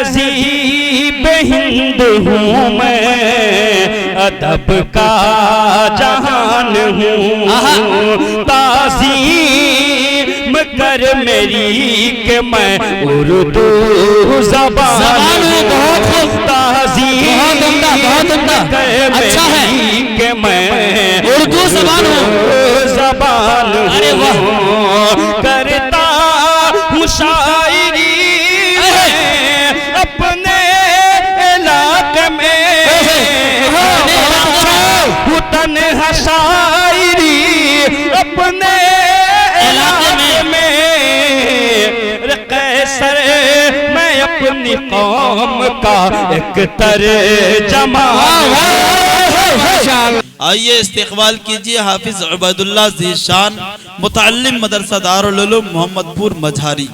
तहजीब हिंद हूँ मैं, अदब का जहान हूँ। ताज़ीम कर मेरी के मैं उर्दू ज़बान हूँ। ताज़ीम कर मेरी के मैं उर्दू ज़बान हूँ। अरे वाह, करता हूँ शायरी अपने इलाके में, तन्हा शायरी अपने इलाके में। कैसर मैं अपनी कौम का एक तर्जमा। आइए इस्तिकबाल कीजिए हाफिज उबैदुल्लाह ज़ीशान, मुतअल्लिम मदरसा दारुल उलूम मोहम्मदपुर मझारी।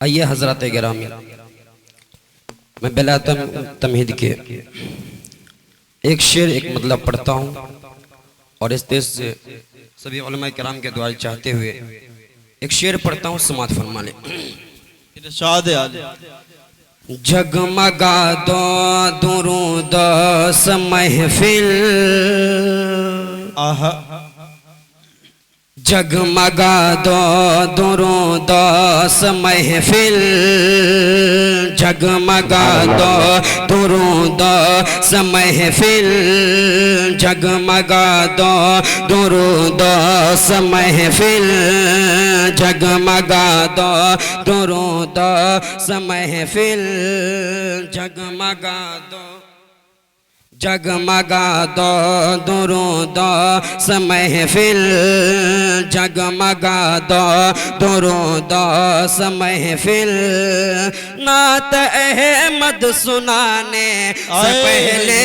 आइए हजरत गिरामी, मैं बिला तमहीद के एक शेर एक मतलब पढ़ता हूँ और इस देश से सभी उलमा किराम के दुआ चाहते हुए एक शेर पढ़ता हूँ, समात फरमा ले। इरशाद आले। जगमगा दो दुरूद स महफिल, आहा। जगमगा दो दुरूद स महफिल, जगमगा दो दुरूद स महफिल, जगमगा दो दुरूद स महफिल, जगमगा दो दुरूद स महफिल, जगमगा दो, जगमगा दो दुरूद स महफिल, जगमगा दो दुरूद स महफिल। नात अहमद सुनाने से पहले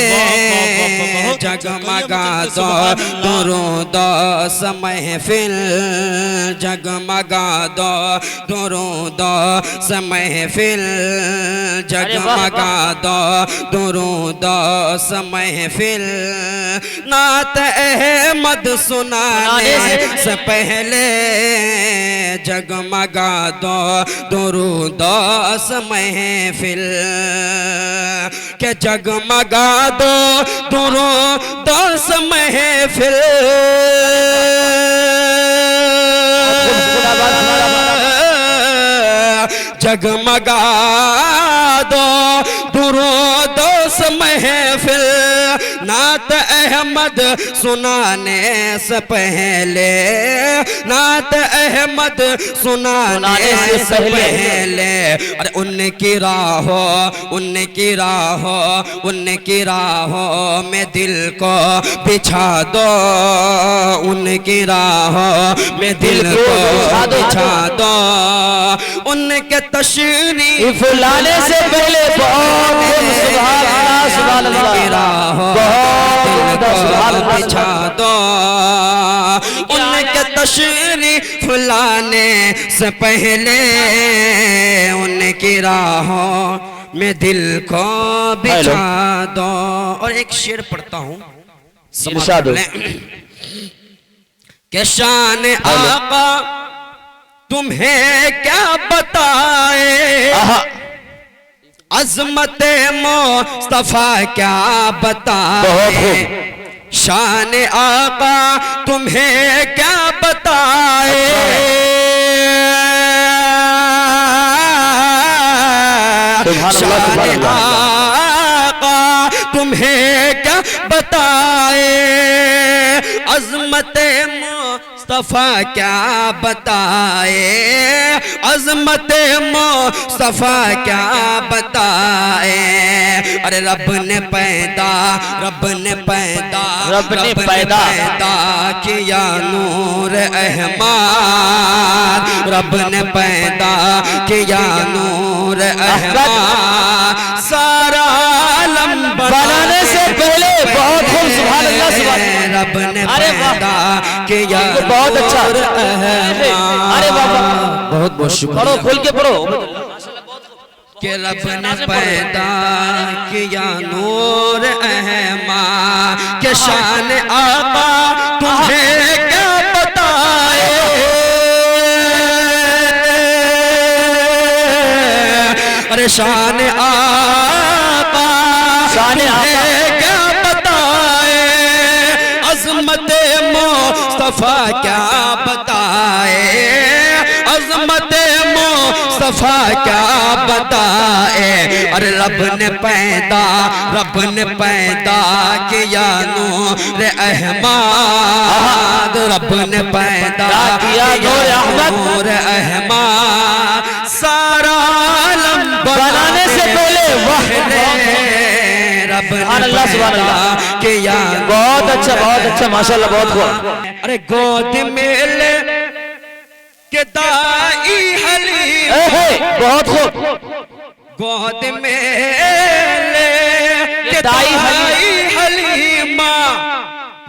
जगमगा दो दुरूद स महफिल, जगमगा दो दुरूद स महफिल, जगमगा दो दुरूद स महफिल। नात अहमद सुनाने से पहले जगमगा दो दुरूद स महफिल, के जगमगा दो दुरूद स महफिल, जगमगा दो दुरूद स महफिल। नात अहमद सुनाने से पहले, नात अहमद सुनाने से पहले, अरे उनकी राहों, उनकी राहों, उनकी राहों में दिल को बिछा दो, उनकी राहों में दिल को बिछा दो। उनके तशरीफ लाने से पहले बिछा दो, उनके तशरीफ लाने से पहले उनकी राहों में दिल को बिछा दो। और एक शेर पढ़ता हूँ, के शान आका तुम्हें क्या बताए, अज़मत मुस्तफ़ा क्या बताए, शान आका तुम्हें क्या बताए, शान आका तुम्हें क्या बताए, अज़मत मुस्तफ़ा क्या बताए, अज़मत मुस्तफ़ा क्या बताए। अरे रब ने पैदा, रब ने पैदा, रब ने पैदा किया नूर अहमद, रब ने पैदा किया नूर अहमद। सारा आलम बनाने से पहले बहुत खूब सुभान अल्लाह सुभान रब ने पैदा किया। बहुत अच्छा, अरे बाबा बहुत बहुत शुक्रिया। पढ़ो, खोल के पढ़ो। कि रब ने पैदा किया नूर अहमद, के शान आका तुम्हें क्या बताए। अरे शान आका शान आका क्या बताए, अज़मत मुस्तफा क्या बताए, अज़मत मुस्तफा क्या बताए। अरे रब ने पैदा किया नूर अहमद, रब ने पैदा किया नूर अहमद, सारा आलम बनाने से पहले वाह रब सुभान ने अल्लाह, सुभान पैदा अल्लाह। किया। बहुत अच्छा माशाल्लाह, बहुत खूब। अरे गोद में ले के दाई हली, बहुत खूब। गोद में ले के दाई दाई हलीमा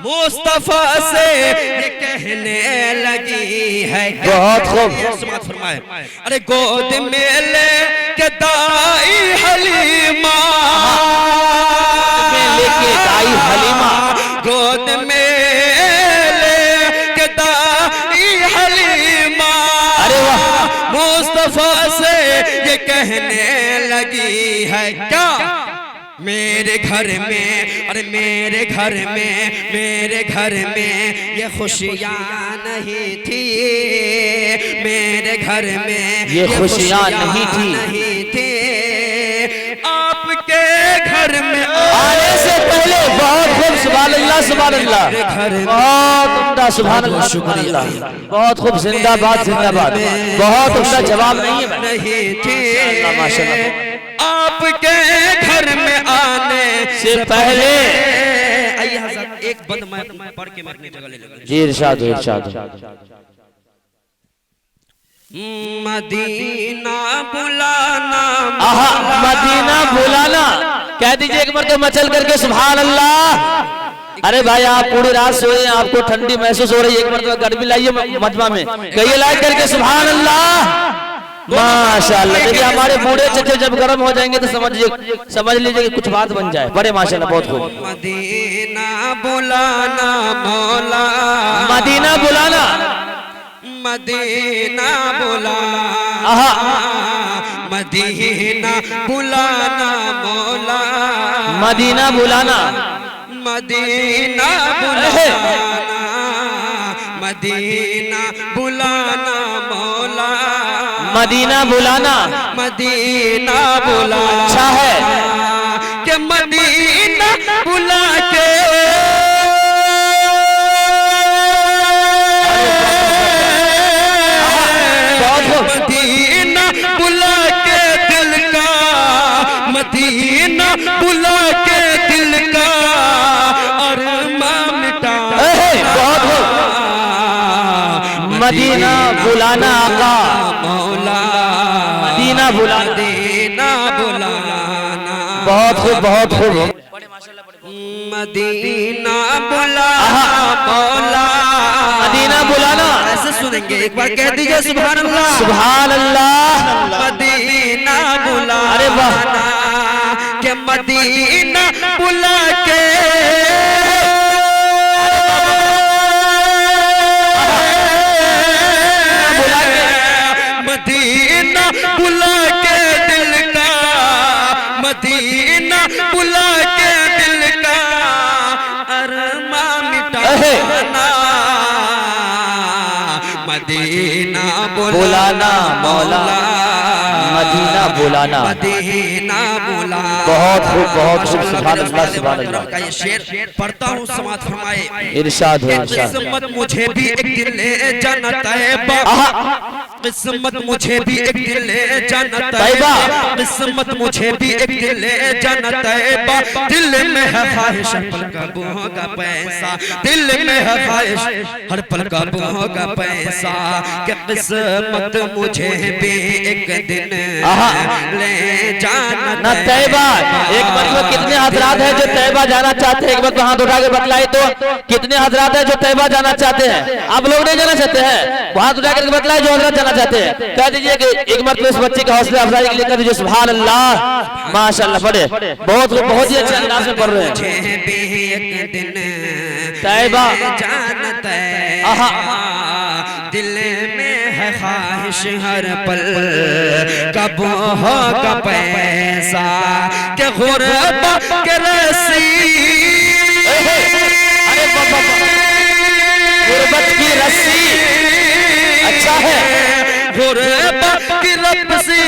मुस्तफा से ये कहने लगी है। बहुत खूब। समात फरमाए। अरे गोद में ले के दाई हलीमा, लेके दाई हलीमा, गोद में ले के दाई हलीमा, अरे वाह, मुस्तफा से ये कहने लगी है क्या, मेरे घर में, अरे मेरे घर में ये खुशियाँ नहीं थी, मेरे घर में ये खुशियाँ नहीं थी। आपके घर में आने से पहले बहुत खूब, सुभान अल्लाह, सुभान अल्लाह, बहुत उम्दा, सुभान अल्लाह, शुक्रिया, बहुत खूब, जिंदाबाद जिंदाबाद, बहुत उम्दा, जवाब नहीं है नहीं थी, माशाल्लाह। आपके घर में आने से पहले आइए हज़रत एक बंद मैं पढ़ के मैं अपनी जगह ले लूंगा। जी इरशाद इरशाद। मदीना बुलाना, आहा, मदीना बुलाना, कह दीजिए एक मरतबा मचल करके सुभान अल्लाह। अरे भाई आप पूरी रात सोए, आपको ठंडी महसूस हो रही है, एक मरतबा गर्मी लाइए मजमा में, कहिए लाइक करके सुभान अल्लाह, माशाल्लाह। देखिए हमारे बूढ़े चचे जब गर्म हो जाएंगे तो समझ लीजिए कि कुछ बात बन जाए, बड़े माशाल्लाह, बहुत खूब। मदीना बुलाना मौला, मदीना बुलाना, मदीना बुलाना, आहा, मदीना बुलाना मौला, मदीना बुलाना, मदीना बुलाना, मदीना बुलाना मौला, मदीना बुलाना, मदीना बुला। अच्छा है कि मदीना बुला के मदीना बुला के दिल का, मदीना बुला के दिल का अरमां मिटा। बहुत खूब, मदीना बुलाना आका, मौला, मदीना बुलाना, मदीना बुलाना, बहुत खूब, बहुत खूब। मदीना बुलाना मौला, मदीना बुलाना, ऐसे सुनेंगे, एक बार कह दीजिए सुभान अल्लाह, सुभान अल्लाह। मदीना बुलाना, अरे वाह, के मदीना बुला के मदीना बुला के दिल का, मदीना बुला के दिल का अरमां मिटाना, मदीना बुलाना मौला, मदीना बुलाना, मदीना बुलाना। बहुत खूब, बहुत खूब, सुभान अल्लाह, सुभान अल्लाह। का ये शेर पढ़ता हूँ, समात फरमाए। इरशाद हो, इरशाद। किस्मत मुझे भी एक दिन ले जाना तैयबा, किस्मत मुझे भी एक दिन ले जाना तैयबा, किस्मत मुझे भी एक दिन ले जाना तैयबा, दिल में है ख्वाहिश हर पल काबू का पैसा, दिल में है ख्वाहिश हर पल काबू का पैसा, कि किस्मत मुझे भी एक दिन ले जाना ना तैयबा। एक मतलब कितने हजरात हैं जो तैयबा जाना चाहते हैं, एक बार हाथ उठा के बतलाए तो कितने हजरात हैं जो तैयबा जाना चाहते हैं? आप लोग नहीं जाना चाहते हैं? हाथ उठा कर बतलाए जो हजरात जाना चाहते हैं, कह दीजिए कि एक मतलब इस बच्चे का हौसला अफजाई के लिए कर दीजिए सुभान अल्लाह, माशाअल्लाह। पढ़े, बहुत ही अच्छे अंदाज में पढ़ रहे हैं। तैयबा जानता है दिल में है ख्वाहिश हर पल कब होगा पैसा के गुर्बत के रस्सी गुर्बत की रस्सी अच्छा है गुर्बत की रब से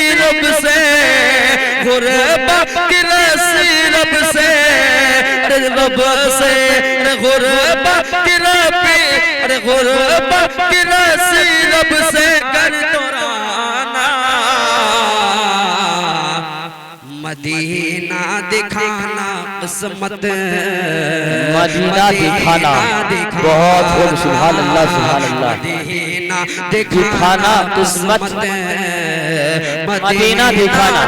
गुर्बत की रस्सी रब से गुर्बत की रबी अरे गुर्बत की रस्सी रब से कर तोराना मदीना दिखाना किस्मत मदीना दिखाना बहुत खूब सुभान अल्लाह सुभान अल्लाह दिखाना किस्मत मदीना दिखाना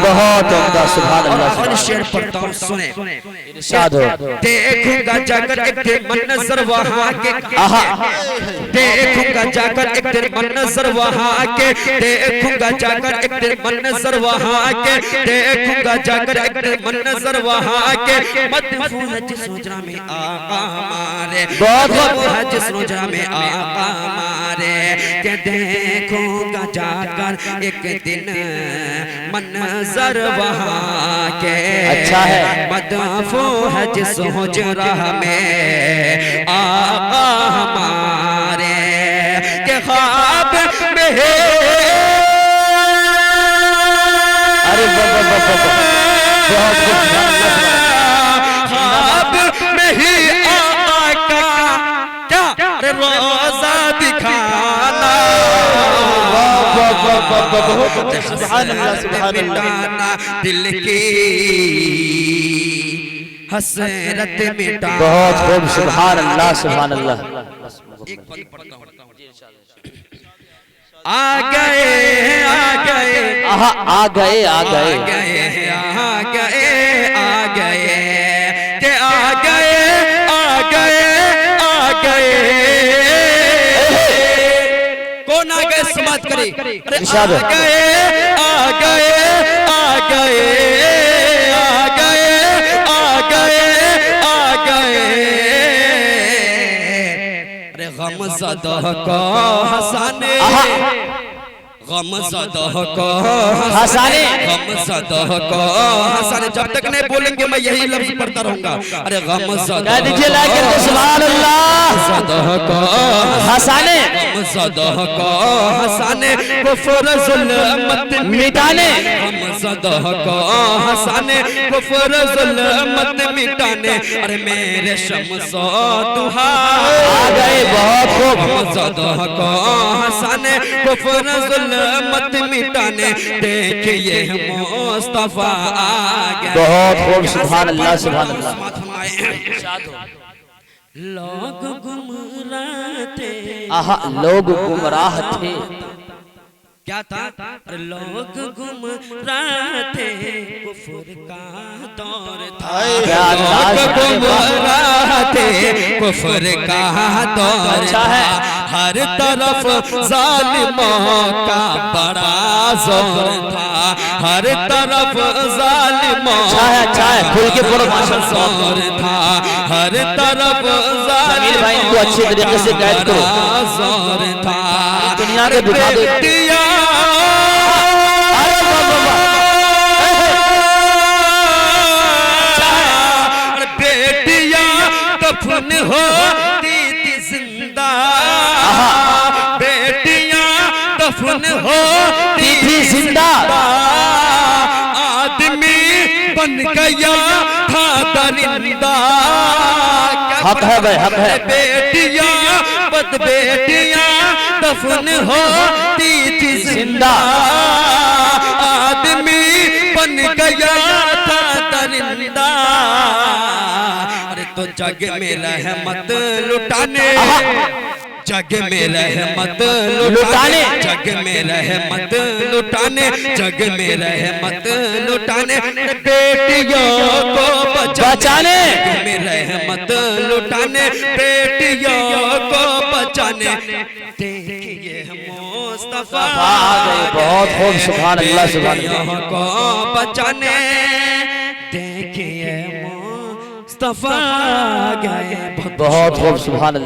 बहुत उम्दा सुभान अल्लाह। और शेर पढ़ता हूं सुने इरशाद हो देखूंगा जाकर एक दिन मंजर वहां के देखूंगा जाकर एक दिन मंजर वहां के देखूंगा जाकर एक दिन मंजर वहां के देखूंगा जाकर एक दिन मंजर वहां के मदफून है जिस रोजा में आका हमारे बहुत है जिस रोजा में आका हमारे के देखूंगा जाकर एक दिन मंजर वहां के अच्छा है मदफून है जिस हुजरा में आका हमारे के ख्वाब में अरे ख्वाब में ही आका क्या रोजा दिखाना सुभान अल्लाह सुभान अल्लाह दिल की हसरत मिटा बहुत खूब सुभान अल्लाह सुभान अल्लाह। आ गए आ गए आ गए आ गए आ गए आ गए के आ गए आ गए आ गए कौन आ गए समाज करे इरशाद आ गए आ गए आ गए आ गए आ गए आ गए अरे गम ज़दा को हंसाने गम ज़दा को हंसाने गम ज़दा को हंसाने जब तक नहीं बोलेंगे मैं यही लफ्ज पढ़ता रहूंगा। अरे गम ज़दा कह दीजिए लाइक सुभान अल्लाह ज़दा को हंसाने गम ज़दा को हंसाने कुफ्र ज़ुल्मत मिटाने गम ज़दा को हंसाने कुफ्र ज़ुल्मत मिटाने अरे मेरे शम्सो दुहा आ गए बहुत खूब गम ज़दा को हंसाने कुफ्र मत मिटाने देखिए मुस्तफा आ गए बहुत खूब सुभान अल्लाह सुभान अल्लाह। लोग गुमराह थे आहा लोग गुमराह थे क्या था लोग गुमराह थे कुफ्र का दौर था लोग गुमराह थे कुफ्र का दौर अच्छा है हर तरफ जालिमों का बड़ा जोर था हर तरफ जालिमों अच्छा है खुल के पढ़ो माशाअल्लाह जोर था हर तरफ जमील भाई इनको अच्छे तरीके से गाइड करो जोर था दुनिया के दिखा दो दफन होती थी जिंदा बेटियां दफन होती थी जिंदा आदमी बन गया था दरिंदा हक है भाई हक है बेटियां बेटियां दफन होती थी जिंदा आदमी बन गया था दरिंदा तो जग में रहमत लुटाने जग में रहमत लुटाने जग में रहमत लुटाने जग में रहमत लुटाने बेटियों को बचाने जग में रहमत लुटाने बेटियों को बचाने देखिए मुस्तफा आ गए बहुत खूब सुभान अल्लाह सुभान अल्लाह को बचाने देखिए मुस्तफा गए बहुत खूब सुभान अल्लाह।